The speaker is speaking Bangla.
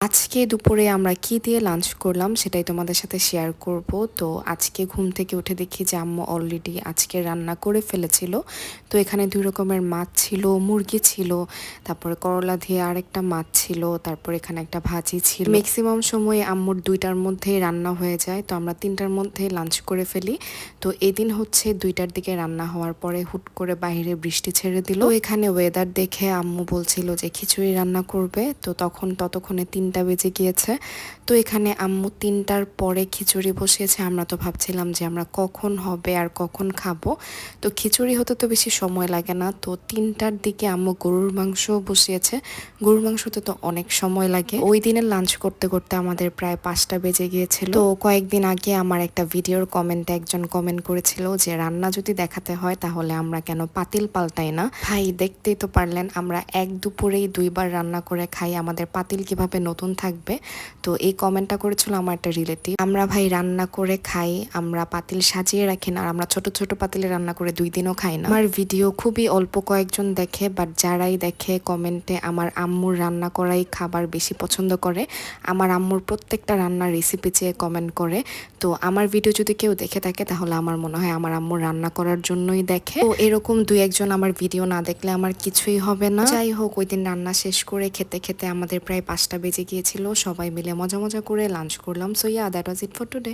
আজকে দুপুরে আমরা কি দিয়ে লাঞ্চ করলাম সেটাই তোমাদের সাথে শেয়ার করব। তো আজকে ঘুম থেকে উঠে দেখি যে আম্মু অলরেডি আজকে রান্না করে ফেলেছিল। তো এখানে দুই রকমের মাছ ছিল, মুরগি ছিল, তারপরে করলা দিয়ে আরেকটা মাছ ছিল, তারপর এখানে একটা ভাজি ছিল। ম্যাক্সিমাম সময় আম্মুর 2টার মধ্যেই রান্না হয়ে যায়, তো আমরা 3টার মধ্যে লাঞ্চ করে ফেলি। তো এদিন হচ্ছে 2টার দিকে রান্না হওয়ার পরে হুট করে বাইরে বৃষ্টি ছেড়ে দিল। তো এখানে ওয়েদার দেখে আম্মু বলছিল যে খিচুড়ি রান্না করবে, তো ততক্ষণে 3টা বেজে গিয়েছে। তো এখানে আম্মু 3টার পরে খিচুড়ি বসিয়েছে। আমরা তো ভাবছিলাম যে আমরা কখন হবে আর কখন খাবো। তো খিচুড়ি হতে তো বেশি সময় লাগে না। তো 3টার দিকে আম্মু গরুর মাংস বসিয়েছে। গরুর মাংসতে তো অনেক সময় লাগে। ওই দিনের লাঞ্চ করতে করতে আমাদের প্রায় 5টা বেজে গিয়েছিল। তো কয়েকদিন আগে আমার একটা ভিডিওর কমেন্টে একজন কমেন্ট করেছিল যে রান্না যদি দেখাতে হয় তাহলে আমরা কেন পাতিল পাল্টাই না। ভাই দেখতেই তো পারলেন, আমরা এক দুপুরেই 2বার রান্না করে খাই, আমাদের পাতিল কিভাবে নতুন থাকবে। তো এই কমেন্টটা করেছিল আমার একটা রিলেটিভ। আমরা ভাই রান্না করে খাই, আমরা পাতিল সাজিয়ে রাখি না, আর আমরা ছোট ছোট পাতিলে রান্না করে 2 দিনও খাই না। আমার ভিডিও খুবই অল্প কয়েকজন দেখে, বাট যারাই দেখে কমেন্টে আমার আম্মুর রান্না করাই খাবার বেশি পছন্দ করে। আমার আম্মুর প্রত্যেকটা রান্নার রেসিপি চেয়ে কমেন্ট করে। তো আমার ভিডিও যদি কেউ দেখে থাকে তাহলে আমার মনে হয় আমার আম্মুর রান্না করার জন্যই দেখে। তো এরকম 2-1জন আমার ভিডিও না দেখলে আমার কিছুই হবে না। যাই হোক, ওই দিন রান্না শেষ করে খেতে খেতে আমাদের প্রায় 5টা বেজে গিয়েছিল। সবাই মিলে মজা মজা করে লাঞ্চ করলাম। So that was it for today.